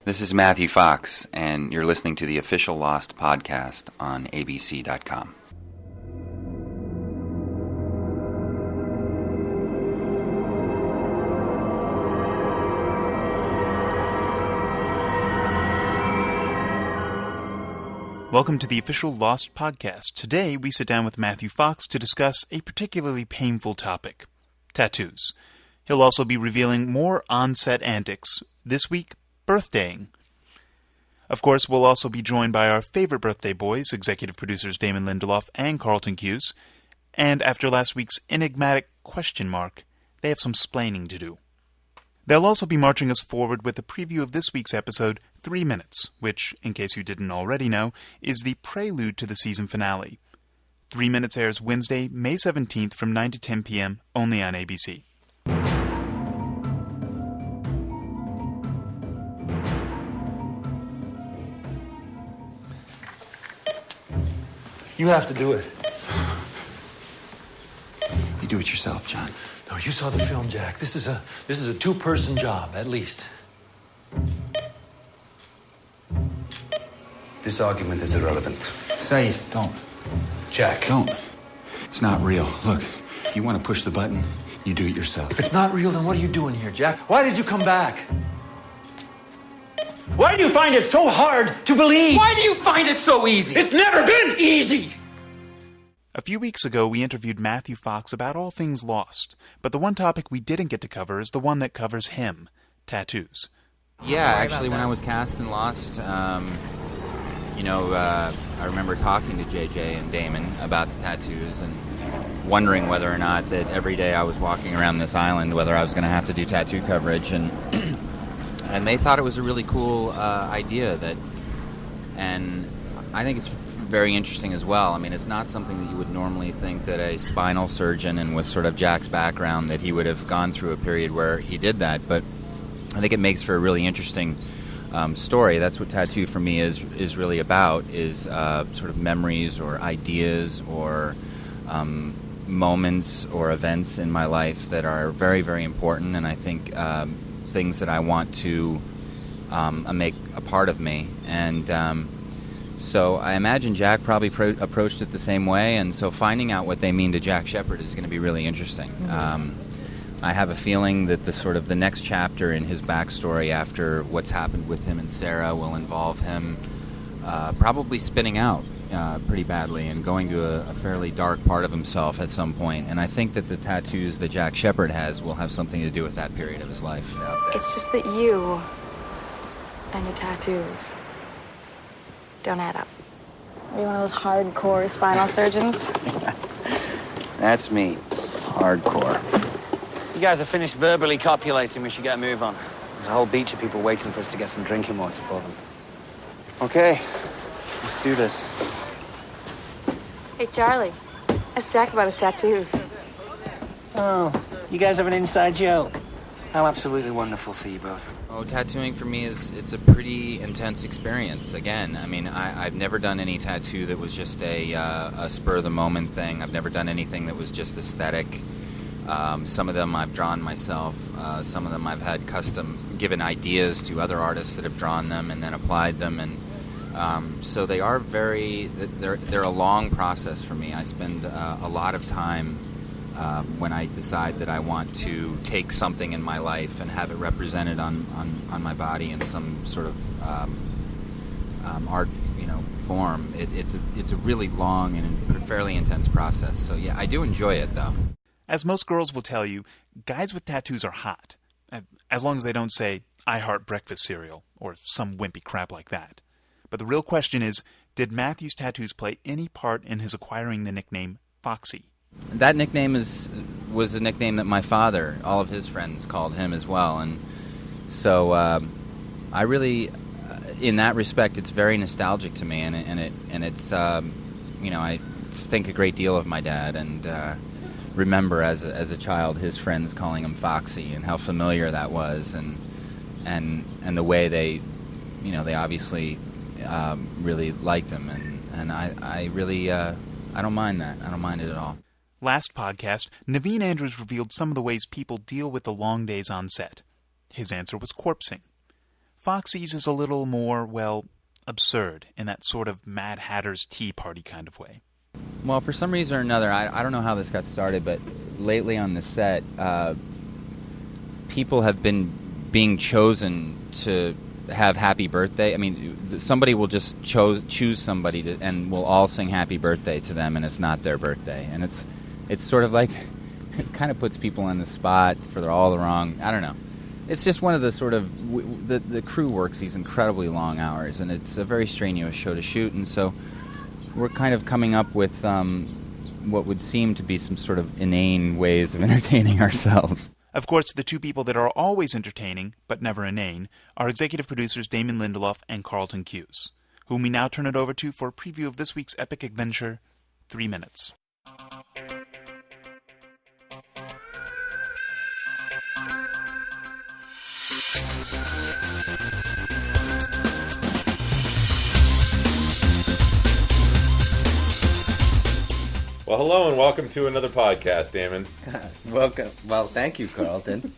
This is Matthew Fox, and you're listening to the official Lost podcast on abc.com. Welcome to the official Lost podcast. Today, we sit down with Matthew Fox to discuss a particularly painful topic, tattoos. He'll also be revealing more on-set antics. This week, birthdaying. Of course, we'll also be joined by our favorite birthday boys, executive producers Damon Lindelof and Carlton Cuse. And after last week's enigmatic question mark, they have some splaining to do. They'll also be marching us forward with a preview of this week's episode, 3 Minutes, which, in case you didn't already know, is the prelude to the season finale. 3 Minutes airs Wednesday, May 17th from 9 to 10 p.m., only on ABC. You have to do it. You do it yourself, John. No, you saw the film, Jack. This is a two-person job, at least. This argument is irrelevant. Saeed, don't. Jack. Don't. It's not real. Look, you want to push the button, you do it yourself. If it's not real, then what are you doing here, Jack? Why did you come back? Why do you find it so hard to believe? Why do you find it so easy? It's never been easy! A few weeks ago, we interviewed Matthew Fox about all things Lost, but the one topic we didn't get to cover is the one that covers him, tattoos. Yeah, actually, when I was cast in Lost, I remember talking to JJ and Damon about the tattoos and wondering whether or not that every day I was walking around this island, whether I was going to have to do tattoo coverage, and they thought it was a really cool idea and I think it's very interesting as well. I mean, it's not something that you would normally think that a spinal surgeon, and with sort of Jack's background, that he would have gone through a period where he did that, but I think it makes for a really interesting story. That's what tattoo for me is really about, is sort of memories or ideas or moments or events in my life that are very, very important, and I think things that I want to make a part of me. And so I imagine Jack probably approached it the same way, and so finding out what they mean to Jack Shephard is going to be really interesting. I have a feeling that the next chapter in his backstory after what's happened with him and Sarah will involve him probably spinning out pretty badly and going to a fairly dark part of himself at some point. And I think that the tattoos that Jack Shephard has will have something to do with that period of his life. It's just that you and your tattoos don't add up. Are you one of those hardcore spinal surgeons? That's me. Hardcore. You guys are finished verbally copulating. We should get a move on. There's a whole beach of people waiting for us to get some drinking water for them. Okay, let's do this. Hey, Charlie. Ask Jack about his tattoos. Oh, you guys have an inside joke. How absolutely wonderful for you both. Oh, tattooing for me it's a pretty intense experience. Again, I mean, I've never done any tattoo that was just a spur-of-the-moment thing. I've never done anything that was just aesthetic. Some of them I've drawn myself. Some of them I've had given ideas to other artists that have drawn them and then applied them. And so they are they're a long process for me. I spend a lot of time when I decide that I want to take something in my life and have it represented on my body in some sort of art, form. It's a really long and fairly intense process. So yeah, I do enjoy it though. As most girls will tell you, guys with tattoos are hot. As long as they don't say, "I heart breakfast cereal," or some wimpy crap like that. But the real question is, did Matthew's tattoos play any part in his acquiring the nickname Foxy? That nickname was a nickname that my father, all of his friends called him as well. And so I really, in that respect, it's very nostalgic to me. And it's, I think a great deal of my dad and remember as a child his friends calling him Foxy and how familiar that was and the way they obviously really liked him and I really I don't mind that. I don't mind it at all. Last podcast, Naveen Andrews revealed some of the ways people deal with the long days on set. His answer was corpsing. Foxy's is a little more, well, absurd in that sort of Mad Hatter's Tea Party kind of way. Well, for some reason or another, I don't know how this got started, but lately on the set, people have been being chosen to have happy birthday. I mean, somebody will just choose somebody and we'll all sing happy birthday to them, and it's not their birthday. And it's sort of like, it kind of puts people on the spot for all the wrong, I don't know. It's just one of the sort of, the crew works these incredibly long hours, and it's a very strenuous show to shoot, and so we're kind of coming up with what would seem to be some sort of inane ways of entertaining ourselves. Of course, the two people that are always entertaining, but never inane, are executive producers Damon Lindelof and Carlton Cuse, whom we now turn it over to for a preview of this week's epic adventure, 3 Minutes. Well, hello and welcome to another podcast, Damon. Welcome. Well, thank you, Carlton.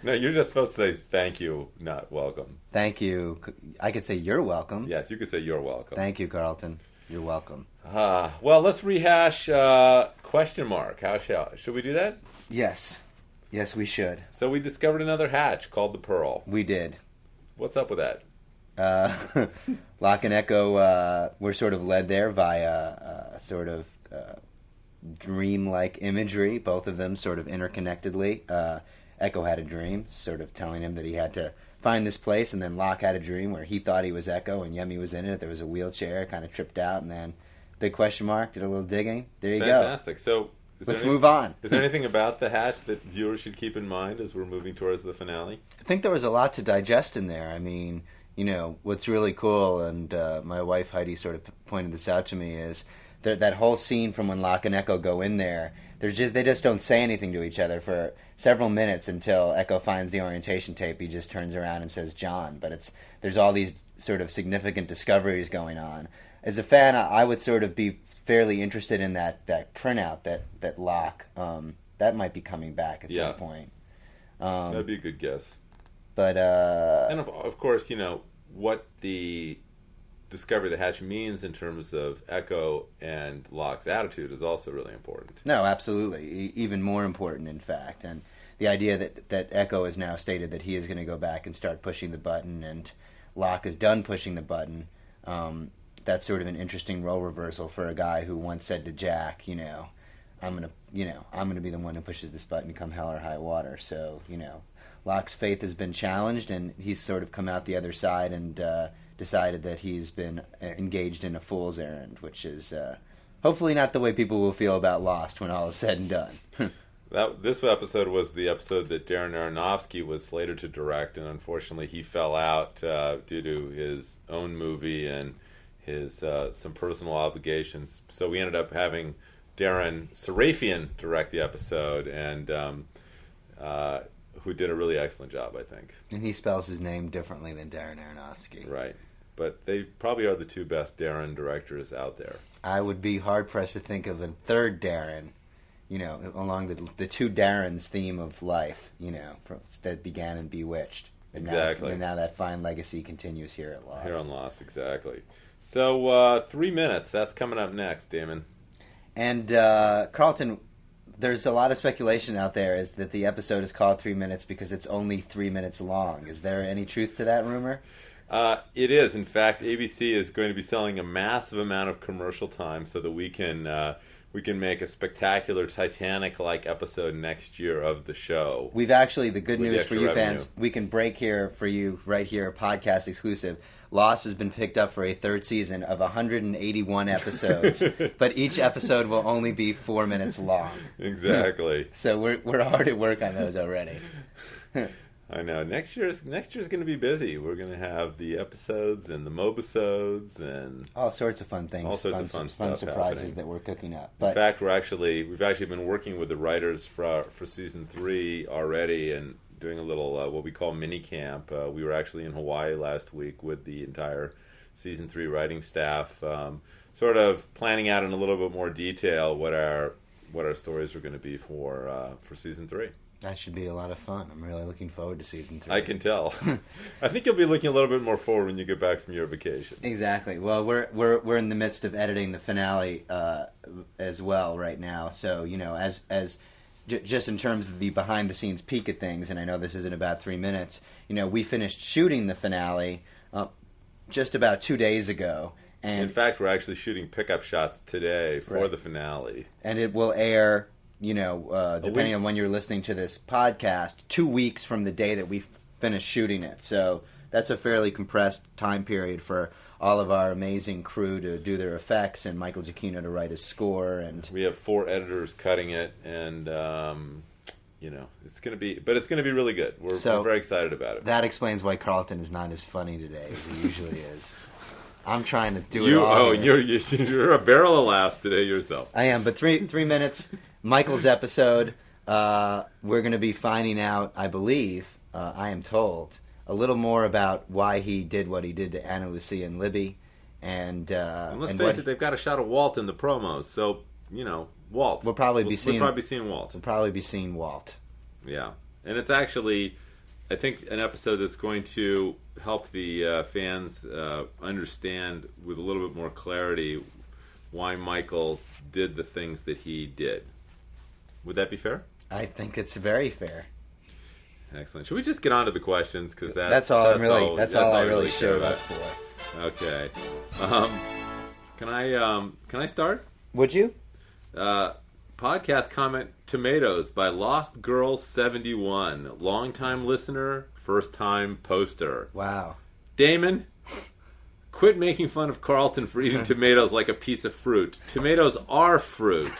No, you're just supposed to say thank you, not welcome. Thank you. I could say you're welcome. Yes, you could say you're welcome. Thank you, Carlton. You're welcome. Well, let's rehash question mark. Should we do that? Yes. Yes, we should. So we discovered another hatch called the Pearl. We did. What's up with that? Locke and Echo were sort of led there via a sort of dream-like imagery, both of them sort of interconnectedly. Echo had a dream, sort of telling him that he had to find this place, and then Locke had a dream where he thought he was Echo, and Yemi was in it. There was a wheelchair, kind of tripped out, and then big question mark, did a little digging. There you go. Fantastic. So let's move on. Is there anything about the hatch that viewers should keep in mind as we're moving towards the finale? I think there was a lot to digest in there. I mean, you know, what's really cool, and my wife Heidi sort of pointed this out to me, is that whole scene from when Locke and Echo go in there, they just don't say anything to each other for several minutes until Echo finds the orientation tape. He just turns around and says John. But there's all these sort of significant discoveries going on. As a fan, I would sort of be fairly interested in that printout that Locke, that might be coming back at some point. That'd be a good guess. But and of course, you know, what the discovery of the hatch means in terms of Echo and Locke's attitude is also really important. No, absolutely. Even more important, in fact. And the idea that Echo has now stated that he is going to go back and start pushing the button, and Locke is done pushing the button, that's sort of an interesting role reversal for a guy who once said to Jack, I'm gonna be the one who pushes this button come hell or high water. So, Locke's faith has been challenged, and he's sort of come out the other side and decided that he's been engaged in a fool's errand, which is hopefully not the way people will feel about Lost when all is said and done. This episode was the episode that Darren Aronofsky was slated to direct, and unfortunately he fell out due to his own movie and his some personal obligations. So we ended up having Darren Sarafian direct the episode, and who did a really excellent job, I think. And he spells his name differently than Darren Aronofsky. Right. But they probably are the two best Darren directors out there. I would be hard-pressed to think of a third Darren, along the two Darrens theme of life, that began in Bewitched. Exactly. And now that fine legacy continues here at Lost. Here on Lost, exactly. So, 3 minutes, that's coming up next, Damon. And, Carlton, there's a lot of speculation out there is that the episode is called 3 minutes because it's only 3 minutes long. Is there any truth to that rumor? It is. In fact, ABC is going to be selling a massive amount of commercial time so that we can make a spectacular Titanic-like episode next year of the show. We've actually, the good news for you revenue. fans, we can break here for you right here, podcast exclusive. Lost has been picked up for a third season of 181 episodes, but each episode will only be 4 minutes long. Exactly. So we're hard at work on those already. I know. Next year's going to be busy. We're going to have the episodes and the mobisodes and all sorts of fun things. All sorts of fun stuff surprises happening. that we're cooking up. In fact, we've actually been working with the writers for season 3 already and doing a little what we call mini camp. We were actually in Hawaii last week with the entire season 3 writing staff, sort of planning out in a little bit more detail what our stories are going to be for season 3. That should be a lot of fun. I'm really looking forward to season 3. I can tell. I think you'll be looking a little bit more forward when you get back from your vacation. Exactly. Well, we're in the midst of editing the finale as well right now. So as just in terms of the behind the scenes peek at things, and I know this isn't about 3 minutes. We finished shooting the finale just about 2 days ago, and in fact, we're actually shooting pickup shots today for the finale, and it will air. Depending on when you're listening to this podcast, 2 weeks from the day that we finished shooting it. So that's a fairly compressed time period for all of our amazing crew to do their effects and Michael Giacchino to write his score. And we have 4 editors cutting it, and it's going to be really good. We're very excited about it. That explains why Carlton is not as funny today as he usually is. I'm trying to do it all. You're a barrel of laughs today yourself. I am, but 3 minutes. Michael's episode. We're going to be finding out, I believe, I am told, a little more about why he did what he did to Ana Lucia and Libby, and let's face it, they've got a shot of Walt in the promos, so Walt. We'll probably be seeing Walt. We'll probably be seeing Walt. Yeah, and it's actually, I think, an episode that's going to help the fans understand with a little bit more clarity why Michael did the things that he did. Would that be fair? I think it's very fair. Excellent. Should we just get on to the questions? Because that's all I really showed up for. Okay. Can I start? Would you? Podcast comment: Tomatoes by Lost Girl 71. Longtime listener, first time poster. Wow. Damon, quit making fun of Carlton for eating tomatoes like a piece of fruit. Tomatoes are fruit.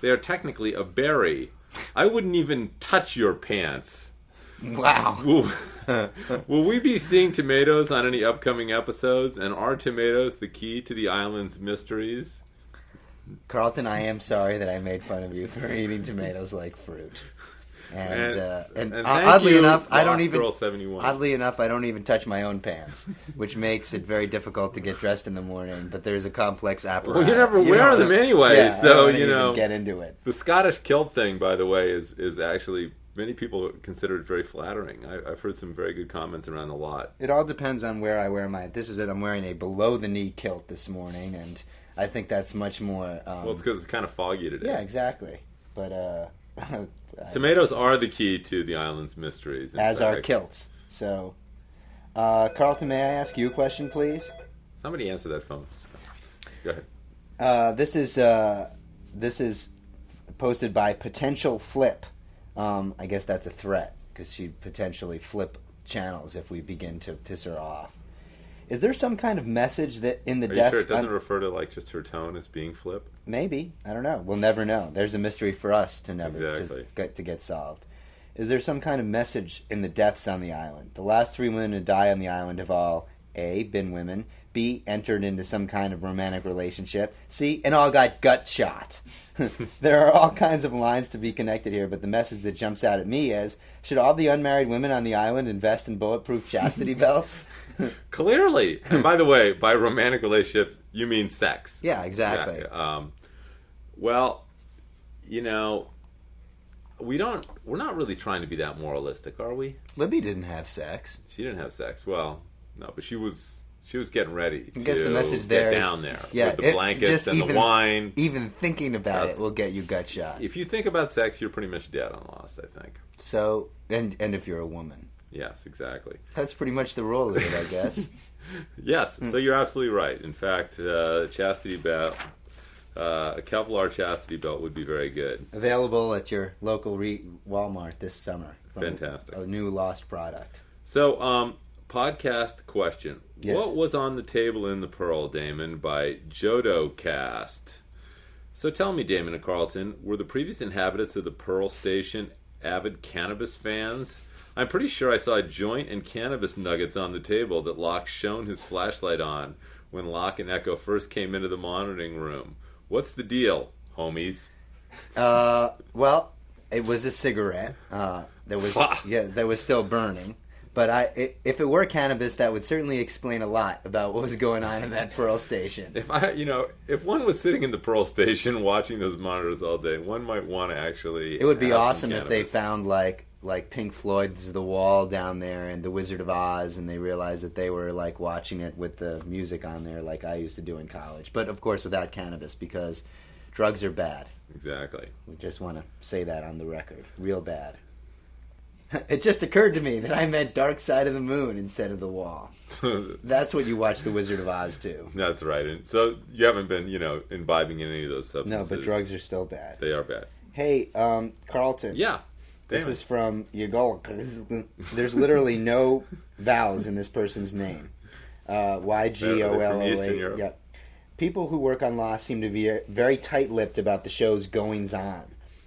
They are technically a berry. I wouldn't even touch your pants. Wow. Will we be seeing tomatoes on any upcoming episodes? And are tomatoes the key to the island's mysteries? Carlton, I am sorry that I made fun of you for eating tomatoes like fruit. And oddly enough, I don't even touch my own pants, which makes it very difficult to get dressed in the morning. But there's a complex apparatus. Well, you never wear them anyway, yeah, so I don't even get into it. The Scottish kilt thing, by the way, is actually many people consider it very flattering. I've heard some very good comments around the lot. It all depends on where I wear my. This is it. I'm wearing a below the knee kilt this morning, and I think that's much more. Well, it's because it's kind of foggy today. Yeah, exactly. But tomatoes are the key to the island's mysteries. As are kilts. So, Carlton, may I ask you a question, please? Somebody answer that phone. Go ahead. This is posted by Potential Flip. I guess that's a threat, because she'd potentially flip channels if we begin to piss her off. Is there some kind of message that in the deaths... Are you sure it doesn't refer to like just her tone as being flip? Maybe. I don't know. We'll never know. There's a mystery for us to never exactly. to get solved. Is there some kind of message in the deaths on the island? The last 3 women to die on the island have all A, been women, B, entered into some kind of romantic relationship, C, and all got gut shot. There are all kinds of lines to be connected here, but the message that jumps out at me is, should all the unmarried women on the island invest in bulletproof chastity belts? Clearly. And by the way, by romantic relationship, you mean sex. Yeah, exactly. Yeah. Well, we're not really trying to be that moralistic, are we? Libby didn't have sex. She didn't have sex. Well, no, but she was getting ready to the message there get is, down there with the blankets and the wine. Even thinking about it will get you gut shot. If you think about sex, you're pretty much dead on Lost, I think. So, and if you're a woman. Yes, exactly. That's pretty much the rule of it, I guess. Yes, so you're absolutely right. In fact, chastity belt, a Kevlar chastity belt would be very good. Available at your local Walmart this summer. Fantastic. A new Lost product. So, podcast question. Yes. What was on the table in the Pearl, Damon, by JodoCast? So tell me, Damon and Carlton, were the previous inhabitants of the Pearl Station avid cannabis fans? I'm pretty sure I saw a joint and cannabis nuggets on the table that Locke shone his flashlight on when Locke and Echo first came into the monitoring room. What's the deal, homies? Well, it was a cigarette that was still burning. But if it were cannabis, that would certainly explain a lot about what was going on in that Pearl station. If one was sitting in the Pearl station watching those monitors all day, one might want to actually. It would be have awesome some if they cannabis. found like Pink Floyd's The Wall down there and The Wizard of Oz, and they realized that they were like watching it with the music on there, like I used to do in college. But of course, without cannabis, because drugs are bad. Exactly. We just want to say that on the record, real bad. It just occurred to me that I meant Dark Side of the Moon instead of The Wall. That's what you watch The Wizard of Oz to. That's right. And so you haven't been, imbibing in any of those No, substances. but drugs are still bad. They are bad. Hey, Carlton. Yeah. This Damn is it. from Yagol. There's literally no vowels in this person's name. From Eastern YGOLOA. Europe. Yep. People who work on Lost seem to be very tight-lipped about the show's goings-on.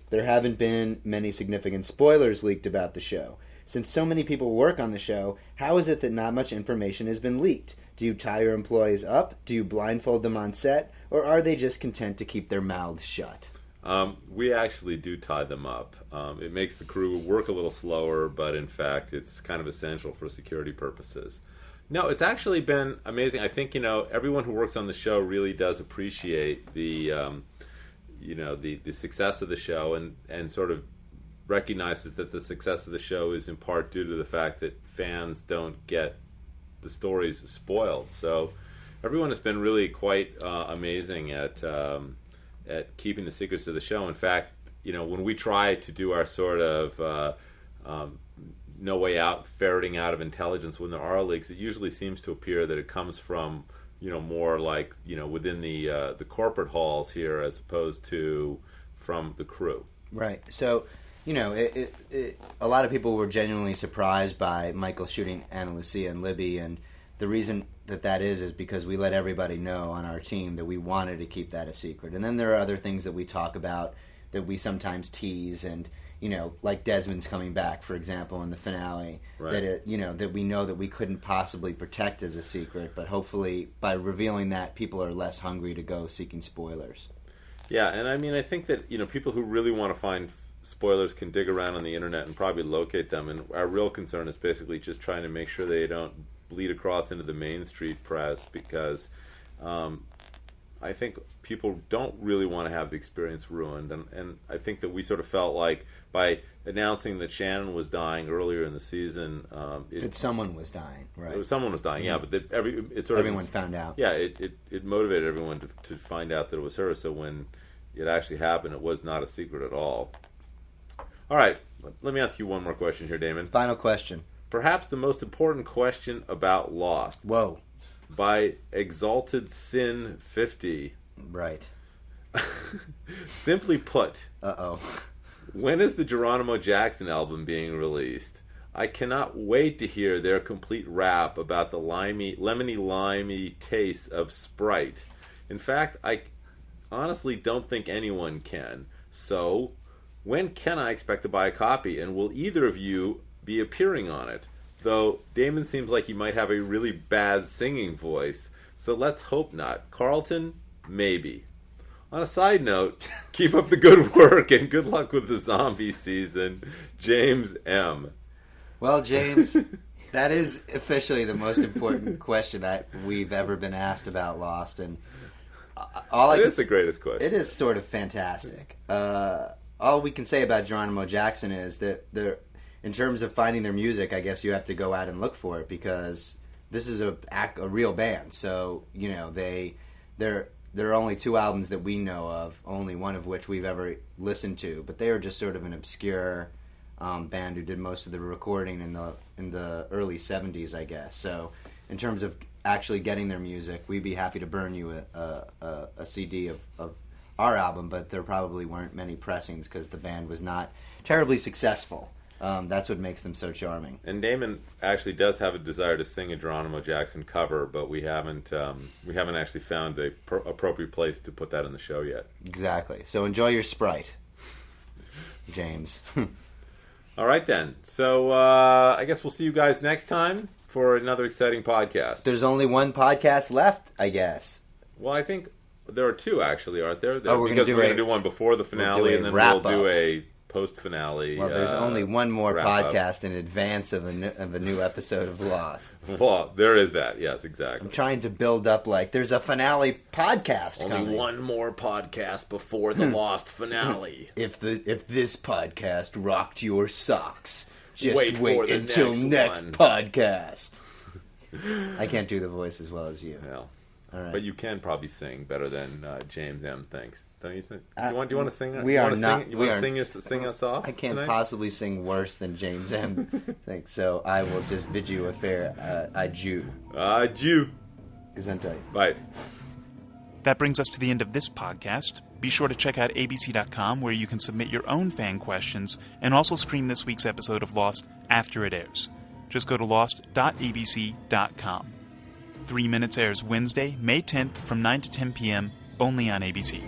There haven't been many significant spoilers leaked about the show. Since so many people work on the show, how is it that not much information has been leaked? Do you tie your employees up? Do you blindfold them on set? Or are they just content to keep their mouths shut? We actually do tie them up. It makes the crew work a little slower, but in fact, it's kind of essential for security purposes. No, it's actually been amazing. I think, everyone who works on the show really does appreciate the success of the show and sort of recognizes that the success of the show is in part due to the fact that fans don't get the stories spoiled. So everyone has been really quite amazing at keeping the secrets of the show. In fact, when we try to do our sort of no way out, ferreting out of intelligence when there are leaks, it usually seems to appear that it comes from more like within the corporate halls here as opposed to from the crew. Right. So, a lot of people were genuinely surprised by Michael shooting Ana Lucia and Libby, and the reason that is because we let everybody know on our team that we wanted to keep that a secret. And then there are other things that we talk about that we sometimes tease, and like Desmond's coming back, for example, in the finale, right. That we know that we couldn't possibly protect as a secret, but hopefully by revealing that, people are less hungry to go seeking spoilers. Yeah, and I think that people who really want to find spoilers can dig around on the internet and probably locate them. And our real concern is basically just trying to make sure they don't bleed across into the Main Street press, because I think people don't really want to have the experience ruined. And I think that we sort of felt like by announcing that Shannon was dying earlier in the season, someone was dying, right? Someone was dying, yeah. But that everyone found out. Yeah, it motivated everyone to find out that it was her. So when it actually happened, it was not a secret at all. All right, let me ask you one more question here, Damon. Final question. Perhaps the most important question about Lost. Whoa. By Exalted Sin 50. Right. Simply put. Uh-oh. When is the Geronimo Jackson album being released? I cannot wait to hear their complete rap about the lemony-limey taste of Sprite. In fact, I honestly don't think anyone can. So, when can I expect to buy a copy? And will either of you be appearing on it? Though Damon seems like he might have a really bad singing voice, so let's hope not. Carlton, maybe. On a side note, keep up the good work and good luck with the zombie season. James M. Well, James, that is officially the most important question we've ever been asked about Lost, and it is the greatest question. It is sort of fantastic. All we can say about Geronimo Jackson is that in terms of finding their music, I guess you have to go out and look for it, because this is a real band. So there are only 2 albums that we know of, only one of which we've ever listened to. But they are just sort of an obscure band who did most of the recording in the early 70s, I guess. So in terms of actually getting their music, we'd be happy to burn you a CD of our album, but there probably weren't many pressings because the band was not terribly successful. That's what makes them so charming. And Damon actually does have a desire to sing a Geronimo Jackson cover, but we haven't actually found the appropriate place to put that in the show yet. Exactly. So enjoy your Sprite, James. All right then. So I guess we'll see you guys next time for another exciting podcast. There's only one podcast left, I guess. Well, I think there are 2 actually, aren't there? We're going to do one before the finale, and then we'll do a post-finale. Well, there's only one more wrap-up. podcast in advance of a new episode of Lost. Well, there is that. Yes, exactly. I'm trying to build up like there's a finale podcast Only coming. one more podcast before the Lost finale. If this podcast rocked your socks, just Wait wait for the until next next one. podcast. I can't do the voice as well as you. Well, All right. but you can probably sing better than James M. thinks, don't you think? Do you want to sing? we you are wanna not- Sing, you we want are- to sing us off? I can't tonight? possibly sing worse than James M. thinks, so I will just bid you a fair adieu. Jew. Gesundheit. Bye. That brings us to the end of this podcast. Be sure to check out abc.com where you can submit your own fan questions and also stream this week's episode of Lost after it airs. Just go to lost.abc.com. 3 Minutes airs Wednesday, May 10th from 9 to 10 p.m. only on ABC.